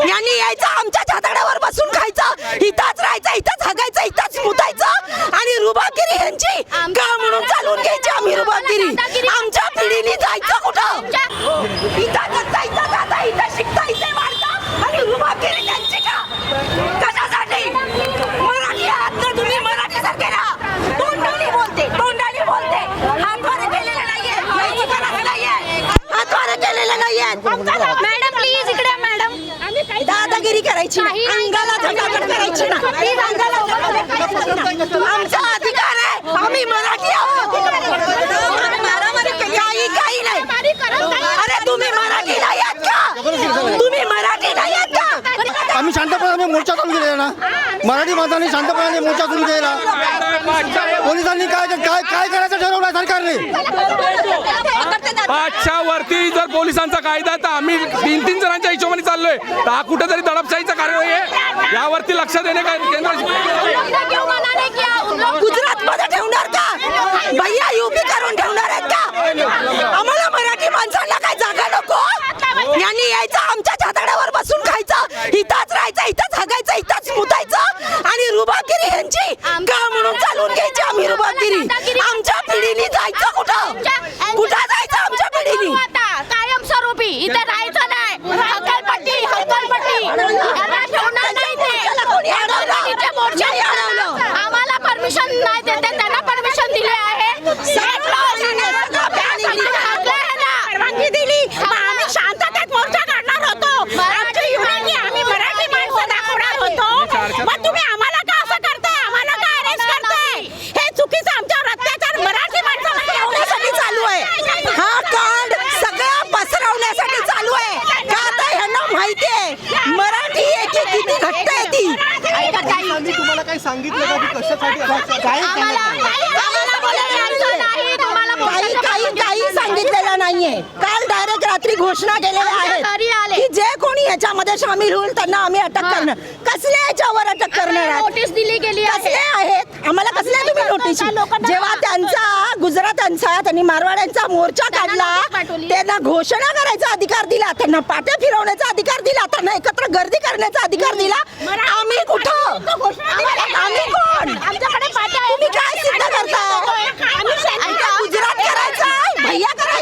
यांनी यायचं आमच्या छाताड्यावर बसून खायचं, इथंच राहायचं, इथंच हगायचं, इथंच मुतायचं आणि रुबाबगिरी यांची का म्हणून चालून घ्यायची आम्ही रुबाबगिरी. आमच्या पिढीने जायचं कुठं? इथं जगता, इथं जाता, इथं शिकता, इथे वाढता आणि रुबाबगिरी त्यांची का? कशासाठी? मराठी आहात ना तुम्ही, मराठीसारखे ना. तोंडाने बोलते, तोंडाने बोलते, हातवारे केलेले नाहीये, हातवारे केलेले नाहीये. मॅडम प्लीज इकडे मॅडम. दादागिरी करायची नाही, अंगाला धकाधक करायची ना, अंगाला धकाधक करायची ना. आमचा अधिकार आहे, आम्ही मराठी आहोत. काही नाही. अरे तुम्ही मराठी नाही आहात का? तुम्ही मराठी नाही आहात का? आम्ही शांतपणे मोर्चा चालू केलेला ना, मराठी माणसांनी शांतपणे मोर्चा सुरू केला. पोलिसांनी काय काय काय करायचं ठरवलं सरकारने? 5च्या वरती जर पोलिसांचा कायदा तर आम्ही 3-3 जणांच्या हिशोबाने चाललोय, तर हा कुठेतरी दडपशाहीचा कार्यवाही आहे. यावरती लक्ष देणे काय केंद्र गुजरात मध्ये ठेवणार का? भैया युपी करून ठेवणार आहेत का? आम्हाला मराठी माणसांना काय जागा नको? यांनी यायचं आमच्या छाताड्यावर बसून खायचं, इथंच राहायचं, इथंच हगायचं, इथंच मुतायचं आणि रुबाबगिरी यांची का म्हणून चालून घ्यायची आम्ही रुबाबगिरी. आमच्या पिढीने जायचं कुठं? कुठं जायचं आमच्या पिढीने? कायमस्वरूपी इथे राहायचं नाही. हकालपट्टी आम्हाला परमिशन नाही देते, त्यांना परमिशन दिली आहे. परवानगी दिली, आम्ही शांततेत मोर्चा काढणार होतो. आमची युनिटी आम्ही मराठी माणसं दाखवणार होतो. मग तुम्ही आम्हाला का असं करताय? आम्हाला का अरेस्ट करताय? हे चुकीचं आमच्यावर अत्याचार मराठी माणसाला ठेवण्यासाठी चालू आहे. हा कांड सगळा पसरवण्यासाठी चालू आहे. का आता ह्यांना माहिती आहे मराठी एकी किती घट्ट आहे ती. तुम्हाला काही सांगितलं का की कशासाठी काही सांगितलेलं नाहीये. काल डायरेक्ट रात्री घोषणा केलेल्या आहेत की जे कोणी याच्यामध्ये सामील होईल त्यांना आम्ही अटक करणार. कसल्या याच्यावर अटक करणार आहात? नोटीस दिली गेली कसले आहेत? आम्हाला कसल्या तुम्ही नोटीस? जेव्हा त्यांचा गुजरातांचा त्यांनी मारवाड्यांचा मोर्चा काढला, त्यांना घोषणा करायचा अधिकार दिला, त्यांना पाट्या फिरवण्याचा अधिकार दिला, त्यांना एकत्र गर्दी करण्याचा अधिकार दिला. आम्ही कुठं? आम्ही कोण? आमच्याकडे पाट्या तुम्ही काय सिद्ध करताय? गुजरात करायचं, भैया करायचं.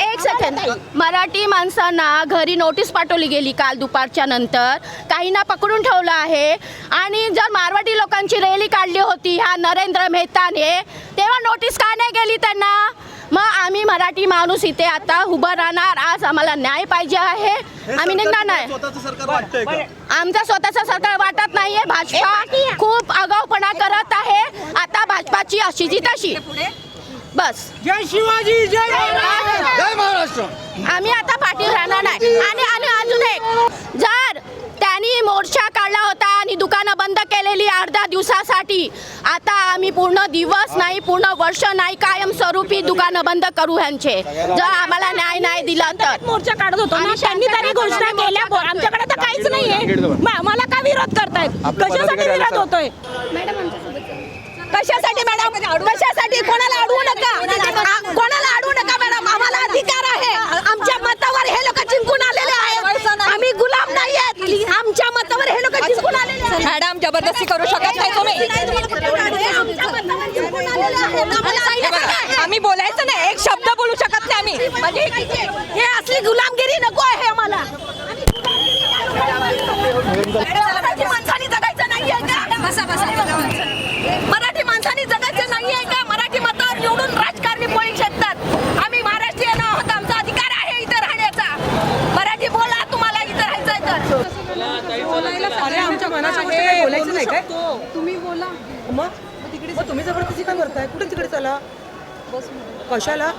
एक सेकंड. मराठी माणसांना घरी नोटीस पाठवली गेली काल दुपारच्या नंतर. काहींना पकडून ठेवलं आहे आणि जर मारवाडी लोकांची रॅली काढली होती ह्या नरेंद्र मेहताने, तेव्हा नोटीस का नाही गेली त्यांना? मग आम्ही मराठी माणूस इथे आता उभं राहणार. आज आम्हाला न्याय पाहिजे आहे, आम्ही निघणार नाही. आमचं स्वतःचं सरकार वाटत नाहीये. भाजपा खूप आगाऊपणा करत आहे. आता भाजपाची अशीची तशी बस. जय शिवाजी, जय महाराष्ट्र. आम्ही आता पाठी राहणार नाही. आणि अजून एक, जर त्यांनी मोर्चा काढला होता आणि दुकानं बंद केलेली अर्ध्या दिवसासाठी, आता आम्ही पूर्ण दिवस नाही, पूर्ण वर्ष नाही, कायमस्वरूपी दुकानं बंद करू ह्यांचे, जर आम्हाला न्याय नाही दिला तर. मोर्चा काढत होतो ना, त्यांनी तरी घोषणा केल्या. आमच्याकडे तर काहीच नाहीये. मला का विरोध करतायत? कशासाठी विरोध होतोय? कशासाठी मॅडम? कशासाठी? कोणाला अडवू नका, कोणाला अडवू नका मॅडम. आम्हाला अधिकार आहे. आमच्या मतावर हे लोक जिंकून आलेले आहेत. आम्ही गुलाम नाही आहेत. आमच्या मतावर हे लोक जिंकून आलेले आहेत. मॅडम जबरदस्ती करू शकत नाही तुम्ही. आम्ही बोलायचं नाही, एक शब्द बोलू शकत नाही आम्ही. म्हणजे हे असली गुलामगिरी नको आहे आम्हाला. मराठी माणसाने जगायचं नाहीये का? मराठी माणसाने जगायचं नाहीये का? मराठी मतावर निवडून राजकारणी पळू शकतात. आम्ही महाराष्ट्रीयन आहोत, आमचा अधिकार आहे इथं राहण्याचा. मराठी बोला, तुम्हाला इथं राहायचंय तर. अरे आमच्या मनाच्या गोष्टी काही बोलायचं नाही काय? तुम्ही बोला. मग तिकडे तुम्ही जबरदस्ती काय करताय? कुठे तिकडे चला. कशाला?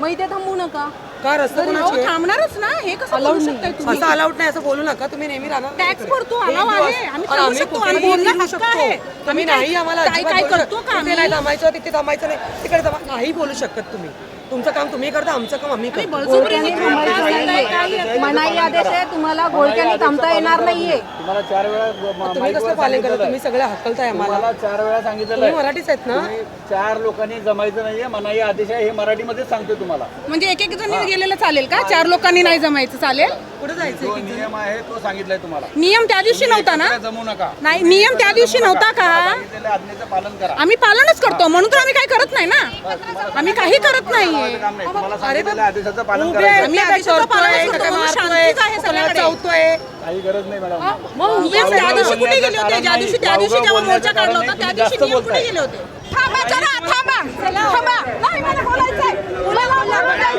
मग इथे थांबू नका. का रस्ता कोणाची? थांबणारच ना. हे कसं बोलू शकताय तुम्ही? असं अलाउड नाही, असं बोलू नका. तुम्ही नेहमी राहणार टॅक्स भरतो, अलाव आहे. आम्ही थांबू शकतो, कुठेही बोलणं बोलू हक्क आहे. शकतो. तुम्ही नाही आम्हाला काय अजिबात बोलू करतो का शकत. आम्ही? तिथे नाही थांबायचं, तिथे थांबायचं नाही, तिकडे नाही बोलू शकत तुम्ही. तुमचं काम तुम्ही करता, आमचं काम आम्ही करतो. मनाई आदेश आहे, तुम्हाला घोळक्याने थांबता येणार नाहीये. तुम्हाला 4 वेळा तुम्ही कसं पालन करता? तुम्ही सगळे हकलताय आम्हाला. तुम्हाला 4 वेळा सांगितलं. तुम्ही मराठीच आहेत ना? 4 लोकांनी जमायचं नाहीये, मनाई आदेश आहे, हे मराठीमध्ये सांगतो तुम्हाला. म्हणजे एक जण गेलेलं चालेल का? 4 लोकांनी नाही जमायचं चालेल? कुठे जायचं जो नियम आहे तो सांगितलाय तुम्हाला. नियम त्या दिवशी नव्हता ना? तिकडे जमू नका. नाही, नियम त्या दिवशी नव्हता का? सांगितलेल्या आज्ञेचं पालन करा. आम्ही पालनच करतो म्हणून तर आम्ही काही करत नाही ना. आम्ही काही करत नाहीये. काम नाही. तुम्हाला सांगितलेल्या आदेशाचं पालन उभे आहे, करायचं. आम्ही काय आदेशाचं करतोय, पालनच करतो, काय म्हणून मारतोय, शांतीच आहे कोणाला सगळीकडे. चावतोय. काही गरज नाही मॅडम. मग नियम त्या दिवशी कुठे गेले होते? ज्या दिवशी जेव्हा मोर्चा काढला होता त्या दिवशी नियम कुठे गेले होते? थांबा जरा, थांबा. नाही, मला बोलायचंय. तुला बोलायचंय.